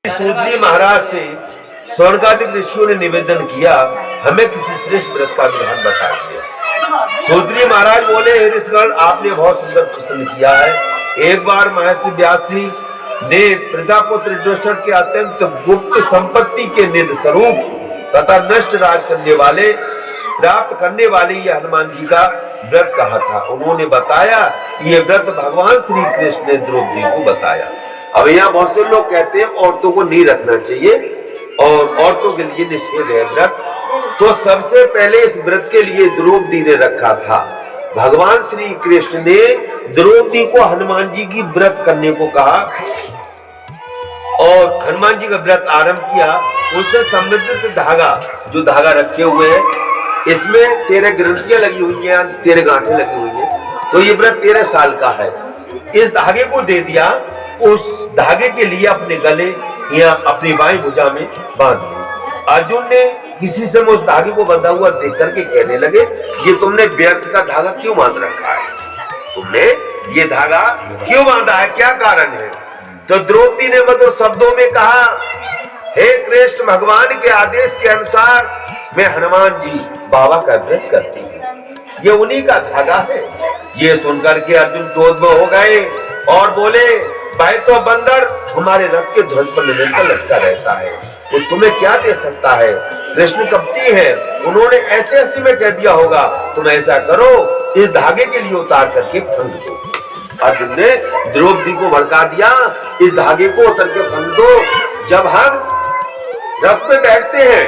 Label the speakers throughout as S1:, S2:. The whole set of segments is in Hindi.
S1: सूत्री महाराज से स्वर्गाधिक ऋषियों ने निवेदन किया, हमें किसी श्रेष्ठ व्रत का विधान बता दिया। सूत्री महाराज बोले, हे ऋषिगण, आपने बहुत सुंदर प्रश्न किया है। एक बार महर्षि व्यास जी ने प्रजापुत्र युधिष्ठिर के अत्यंत गुप्त संपत्ति के निध स्वरूप तथा नष्ट राज करने वाले प्राप्त करने वाले ये हनुमान जी का व्रत कहा था। उन्होंने बताया ये व्रत भगवान श्री कृष्ण ने द्रौपदी को बताया। अब यहाँ बहुत से लोग कहते हैं औरतों को नहीं रखना चाहिए और औरतों के लिए निषेध है व्रत। तो सबसे पहले इस व्रत के लिए द्रौपदी ने रखा था। भगवान श्री कृष्ण ने द्रौपदी को हनुमान जी की व्रत करने को कहा और हनुमान जी का व्रत आरंभ किया। उससे संबंधित धागा, जो धागा रखे हुए हैं, इसमें 13 ग्रंथियां लगी हुई हैं, 13 गांठें लगी हुई हैं। तो ये व्रत 13 साल का है। इस धागे को दे दिया, उस धागे के लिए अपने गले या अपनी बाईं भुजा में बांध दिया। अर्जुन ने किसी से उस धागे को बंधा हुआ देख करके कहने लगे, ये तुमने व्यर्थ का धागा क्यों बांध रखा है? तुमने ये धागा क्यों बांधा है? क्या कारण है? तो द्रौपदी ने मधुर शब्दों में कहा, हे कृष्ण, भगवान के आदेश के अनुसार मैं हनुमान जी बाबा का व्रत करती हूँ। ये उन्हीं का धागा है। ये सुनकर के अर्जुन क्रोध में हो गए और बोले, भाई तो बंदर हमारे रथ के ध्वज पर निरंतर लटका रहता है, वो तुम्हें क्या दे सकता है? कृष्ण कपटी है, उन्होंने ऐसे ऐसे में कह दिया होगा। तुम ऐसा करो, इस धागे के लिए उतार करके फंद दो। अर्जुन ने द्रौपदी को भड़का दिया, इस धागे को उतार के फंद दो। जब हम रथ में बैठते हैं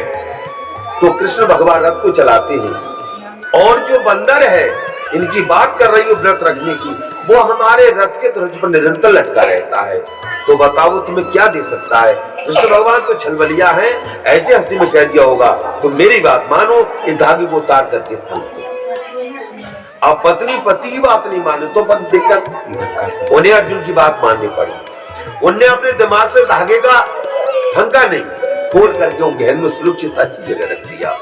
S1: तो कृष्ण भगवान रथ को चलाते हैं और जो बंदर है, इनकी बात कर रही हूँ व्रत रखने की, वो हमारे रथ के ध्वज पर निरंतर लटका रहता है। तो बताओ तुम्हें क्या दे सकता है? कृष्ण भगवान तो छलबलिया है, ऐसे हंसी में कह दिया होगा। तो मेरी बात मानो, इस धागे को उतार करके फंद दो। अब पत्नी पति की बात नहीं माने तो पति दिक्कत, उन्हें अर्जुन की बात माननी पड़ी। उनने अपने दिमाग से धागे का ठंका नहीं खोल करके वो गहन में सुरक्षित अच्छी जगह रख दिया।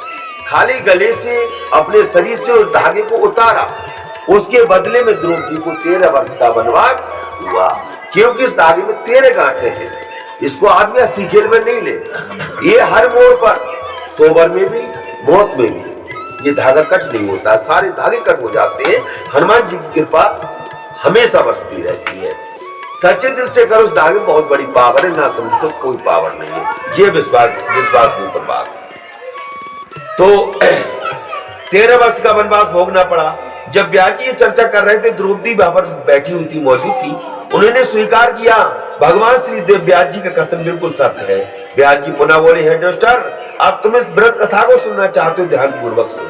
S1: खाली गले से अपने शरीर से उस धागे को उतारा। उसके बदले में द्रौपदी को 13 वर्ष का वनवास हुआ, क्योंकि इस धागे में 13 गांठें हैं। इसको आदमी हंसी खेल में नहीं ले, ये हर मोड़ पर, सोबर में भी, मौत में भी ये धागा कट नहीं होता, सारे धागे कट हो जाते हैं। हनुमान जी की कृपा हमेशा बरसती रहती है। सच्चे दिल से करो, उस धागे में बहुत बड़ी पावर है, ना समझ तो कोई पावर नहीं है। ये विश्वास के ऊपर बात। तो 13 वर्ष का वनवास भोगना पड़ा। जब व्यास जी ये चर्चा कर रहे थे, द्रौपदी वहां पर बैठी हुई थी, मौजूद थी। उन्होंने स्वीकार किया, भगवान श्री देव व्यास जी का कथन बिल्कुल सत्य है। व्यास जी पुनः बोले, हे युधिष्ठिर, अब तुम इस व्रत कथा को सुनना चाहते हो, ध्यान पूर्वक सुनो।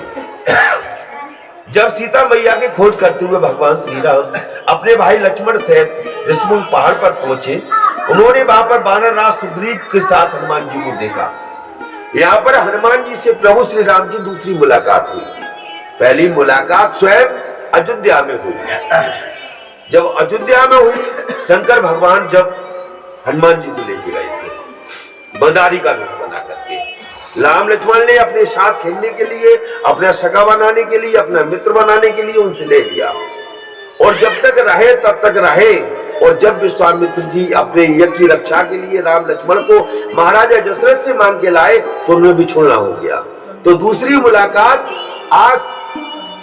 S1: जब सीता मैया की खोज करते हुए भगवान श्री राम अपने भाई लक्ष्मण सहित ऋषिमुल पहाड़ पर पहुंचे, उन्होंने वहां पर वानर राज सुग्रीव के साथ हनुमान जी को देखा। यहाँ पर हनुमान जी से प्रभु श्री राम की दूसरी मुलाकात हुई। पहली मुलाकात स्वयं अयोध्या में हुई। जब अयोध्या में हुई, शंकर भगवान जब हनुमान जी को लेके गए थे बंदारी का रूप बना करके, राम लक्ष्मण ने अपने साथ खेलने के लिए, अपना सगा बनाने के लिए, अपना मित्र बनाने के लिए उनसे ले लिया। और जब तक रहे तब तक रहे। और जब विश्वामित्र जी अपने यज्ञ की रक्षा के लिए राम लक्ष्मण को महाराजा दशरथ से मांग के लाए, तो उन्हें भी छोड़ना हो गया। तो दूसरी मुलाकात आज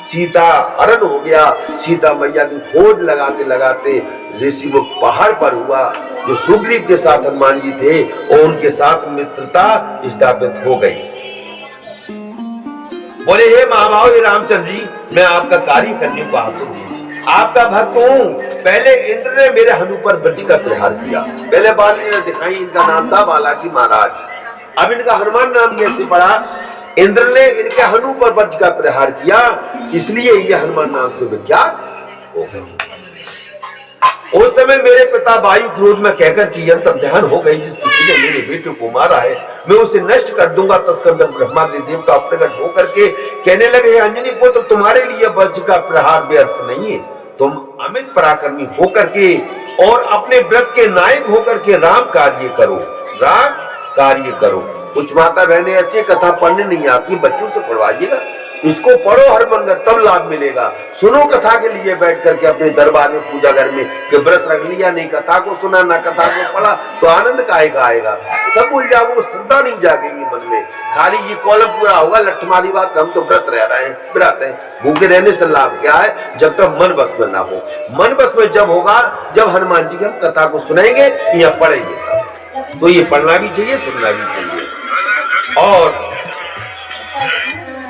S1: सीता हरण हो गया। सीता मैया की खोज लगाते लगाते ऋषिमुख पहाड़ पर हुआ, जो सुग्रीव के साथ हनुमान जी थे और उनके साथ मित्रता स्थापित हो गई। बोले, हे महाभाव, हे रामचंद्र जी, मैं आपका कार्य करने को आतुर हूं, आपका भक्त हूं। पहले इंद्र ने मेरे हनु पर वज्र का प्रहार किया। पहले बाली ने दिखाई, इनका नाम था बालाजी महाराज। अब इनका हनुमान नाम कैसे पड़ा? इंद्र ने इनके हनु पर वज्र का प्रहार किया, इसलिए ये हनुमान नाम से विख्यात हो गए। उस समय मेरे पिता वायु क्रोध में कहकर कि यंत्र ध्यान हो गई, जिस किसी ने मेरे बेटे को मारा है मैं उसे नष्ट कर दूंगा। तस्कर ब्रह्मादि देवता प्रकट होकर के कहने लगे, अंजनी पुत्र, तुम्हारे लिए वज्र का प्रहार व्यर्थ नहीं है। तुम अमित पराक्रमी होकर के और अपने व्रत के नायक होकर के राम कार्य करो, राम कार्य करो। कुछ माता बहनें ऐसी कथा पढ़ने नहीं आती, बच्चों से पढ़वाइएगा, इसको पढ़ो हर मंगल, तब लाभ मिलेगा। सुनो कथा के लिए बैठ करके अपने दरबार में, पूजा घर में, कि व्रत रख लिया, नहीं कथा को सुना, ना कथा को पढ़ा, तो आनंद काहे का आएगा? सब भूल जाओगे, श्रद्धा नहीं जागेगी मन में, खाली ये कॉलम पूरा होगा लठमारी बात, हम तो व्रत रह रहे हैं, व्रत है। भूखे रहने से लाभ क्या है? जब तक मन बस में ना हो। मन बस में जब होगा, जब हनुमान जी की हम कथा को सुनेंगे या पढ़ेंगे सब। तो ये पढ़ना भी चाहिए, सुनना भी चाहिए। और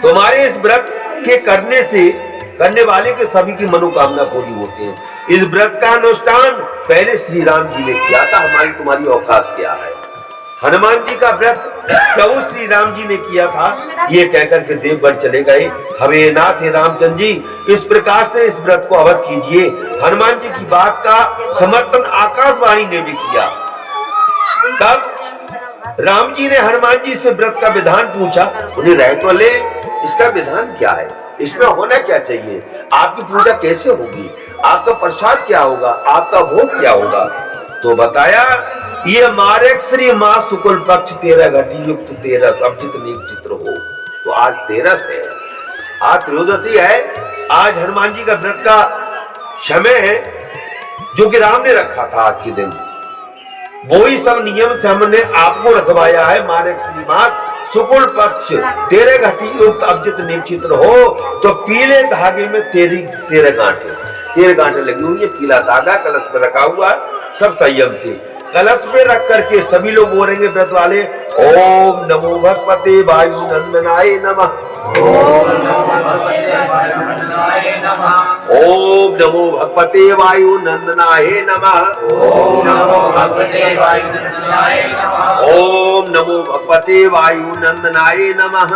S1: तुम्हारे इस व्रत के करने वाले के सभी की मनोकामना पूरी होती है। इस व्रत का अनुष्ठान पहले श्री राम जी ने किया था, हमारी तुम्हारी औकात क्या है? हनुमान जी का व्रत प्रभु श्री राम जी ने किया था, ये कहकर के देवगढ़ चले गए। हवे नाथ हे रामचंद्र जी, इस प्रकार से इस व्रत को अवश्य कीजिए। हनुमान जी की बात का समर्थन आकाशवाणी ने भी किया। तब राम जी ने हनुमान जी से व्रत का विधान पूछा, उन्हें रह तो ले, इसका विधान क्या है, इसमें होना क्या चाहिए, आपकी पूजा कैसे होगी, आपका प्रसाद क्या होगा, आपका भोग क्या होगा? तो बताया, ये मारेक श्री माँ शुक्ल पक्ष 13 घटी युक्त 13 अभिजित नेक चित्र हो। तो आज 13 है, आज त्रयोदशी है, आज हनुमान जी का व्रत का समय है, जो कि राम ने रखा था आज के दिन। वो ही सब नियम से हमने आपको रखवाया है। मारेक श्री माँ शुक्ल पक्ष 13 घटी युक्त अभिजित नेक चित्र हो। तो पीले धागे में 13 गांठे लगी हुई है, पीला धागा कलश में रखा हुआ, सब संयम से कलश में रख करके सभी लोग बोलेंगे व्रत वाले, ओम नमो भगवते वायु नंदनाय नमः, ओम नमो भगवते वायु नंदनाय नमः, ओम नमो भगवते वायु नंदनाय नमः।